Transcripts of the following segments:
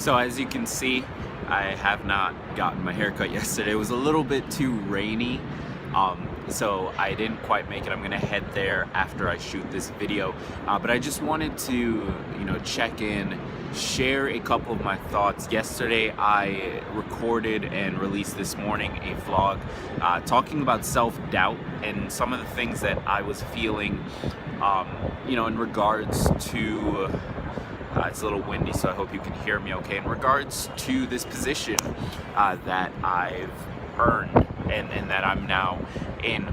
So as you can see, I have not gotten my haircut yesterday. It was a little bit too rainy, so I didn't quite make it. I'm gonna head there after I shoot this video, but I just wanted to, check in, share a couple of my thoughts. Yesterday, I recorded and released this morning a vlog talking about self-doubt and some of the things that I was feeling, in regards to. It's a little windy, so I hope you can hear me okay. In regards to this position that I've earned and that I'm now in.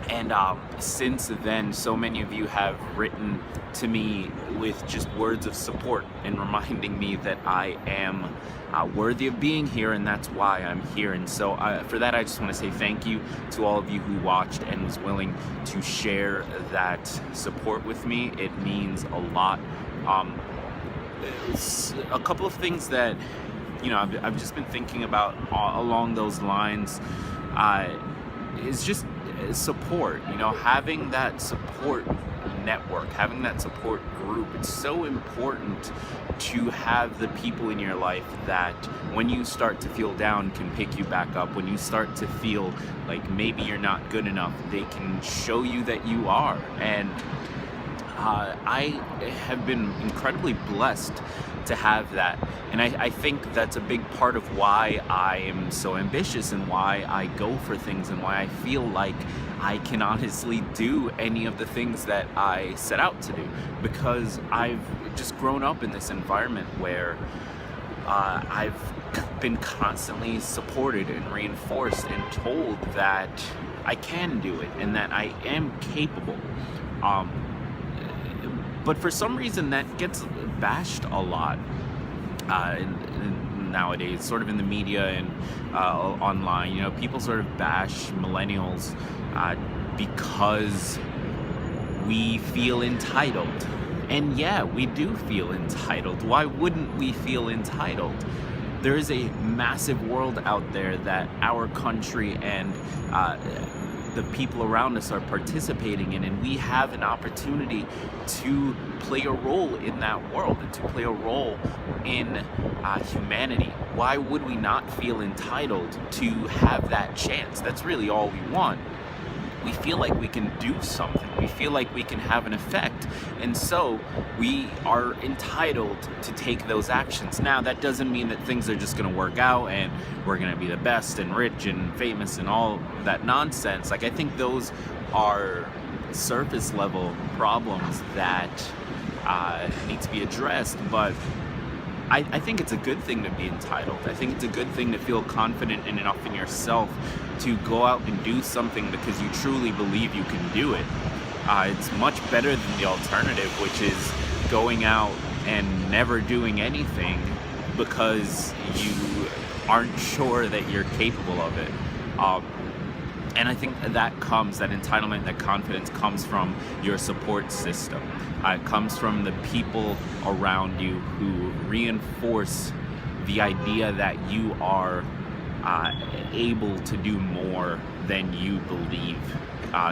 And since then, so many of you have written to me with just words of support and reminding me that I am worthy of being here, and that's why I'm here. And so for that, I just want to say thank you to all of you who watched and was willing to share that support with me. It means a lot. A couple of things that I've just been thinking about along those lines is just support. Having that support network, having that support group. It's so important to have the people in your life that when you start to feel down can pick you back up. When you start to feel like maybe you're not good enough, they can show you that you are. And I have been incredibly blessed to have that, and I think that's a big part of why I am so ambitious and why I go for things and why I feel like I can honestly do any of the things that I set out to do, because I've just grown up in this environment where I've been constantly supported and reinforced and told that I can do it and that I am capable. But for some reason that gets bashed a lot nowadays, sort of in the media and online. People sort of bash millennials because we feel entitled. And yeah, we do feel entitled. Why wouldn't we feel entitled? There is a massive world out there that our country and the people around us are participating in, and we have an opportunity to play a role in that world and to play a role in humanity. Why would we not feel entitled to have that chance? That's really all we want. We feel like we can do something. We feel like we can have an effect. And so we are entitled to take those actions. Now, that doesn't mean that things are just going to work out and we're going to be the best and rich and famous and all that nonsense. I think those are surface level problems that need to be addressed. But I think it's a good thing to be entitled. I think it's a good thing to feel confident and enough in yourself to go out and do something because you truly believe you can do it. It's much better than the alternative, which is going out and never doing anything because you aren't sure that you're capable of it. And I think that entitlement, that confidence comes from your support system. It comes from the people around you who reinforce the idea that you are able to do more than you believe.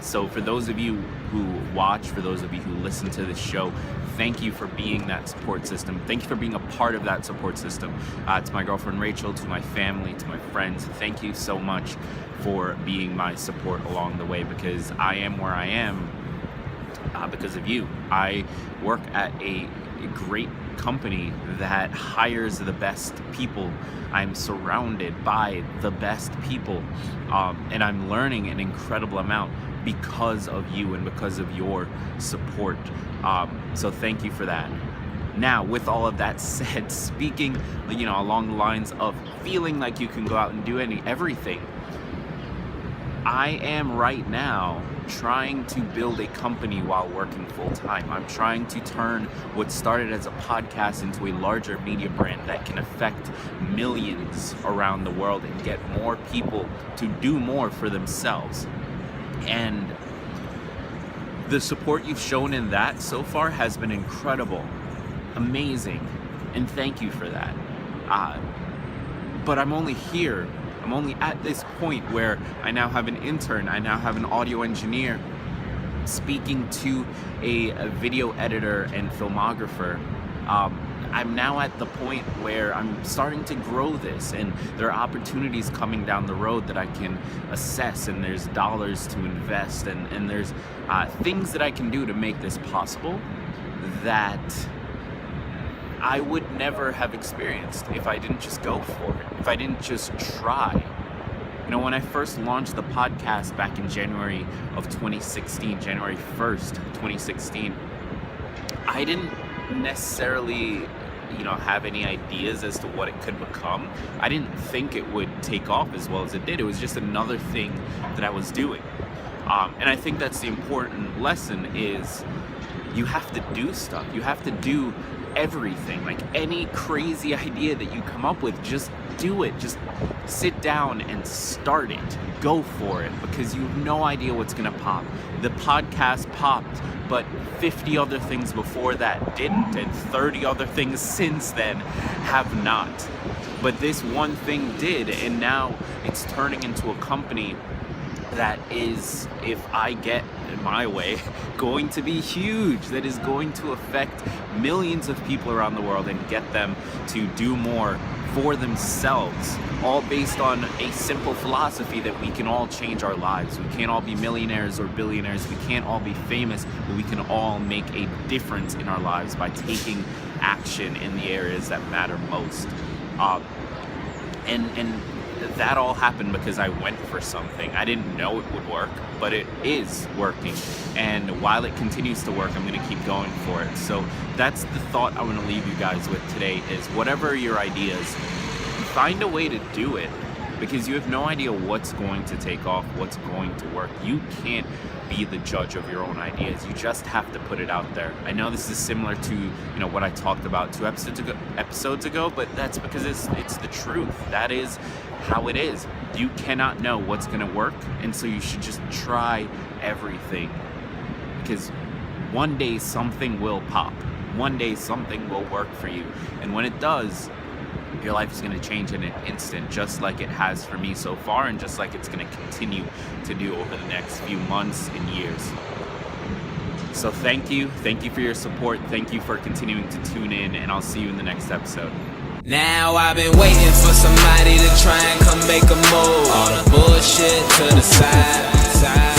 So for those of you who watch, for those of you who listen to this show, thank you for being that support system. Thank you for being a part of that support system. To my girlfriend Rachel, to my family, to my friends, thank you so much for being my support along the way, because I am where I am because of you. I work at a great company that hires the best people. I'm surrounded by the best people, and I'm learning an incredible amount because of you and because of your support. So thank you for that. Now, with all of that said, speaking, along the lines of feeling like you can go out and do everything, I am right now trying to build a company while working full-time. I'm trying to turn what started as a podcast into a larger media brand that can affect millions around the world and get more people to do more for themselves. And the support you've shown in that so far has been incredible, amazing, and thank you for that. But I'm only here. I'm only at this point where I now have an intern, I now have an audio engineer, speaking to a video editor and filmographer. I'm now at the point where I'm starting to grow this, and there are opportunities coming down the road that I can assess, and there's dollars to invest, and there's things that I can do to make this possible that I would never have experienced if I didn't just go for it, if I didn't just try. When I first launched the podcast back in January of 2016, January 1st, 2016, I didn't necessarily, have any ideas as to what it could become. I didn't think it would take off as well as it did. It was just another thing that I was doing. And I think that's the important lesson is you have to do stuff. You have to do everything. Like any crazy idea that you come up with, just do it. Just sit down and start it. Go for it, because you have no idea what's gonna pop. The podcast popped, but 50 other things before that didn't, and 30 other things since then have not. But this one thing did, and now it's turning into a company that is, if I get in my way, going to be huge, that is going to affect millions of people around the world and get them to do more for themselves, all based on a simple philosophy that we can all change our lives. We can't all be millionaires or billionaires. We can't all be famous, but we can all make a difference in our lives by taking action in the areas that matter most. And that all happened because I went for something. I didn't know it would work, but it is working. And while it continues to work, I'm going to keep going for it. So that's the thought I want to leave you guys with today is whatever your ideas, find a way to do it, because you have no idea what's going to take off, what's going to work. You can't be the judge of your own ideas. You just have to put it out there. I know this is similar to what I talked about 2 episodes ago, but that's because it's the truth. That is how it is. You cannot know what's going to work, and so you should just try everything, because one day something will pop. One day something will work for you, and when it does, your life is going to change in an instant, just like it has for me so far, and just like it's going to continue to do over the next few months and years. So thank you for your support, thank you for continuing to tune in, and I'll see you in the next episode. Now I've been waiting for somebody to try and come make a move. All the bullshit to the side.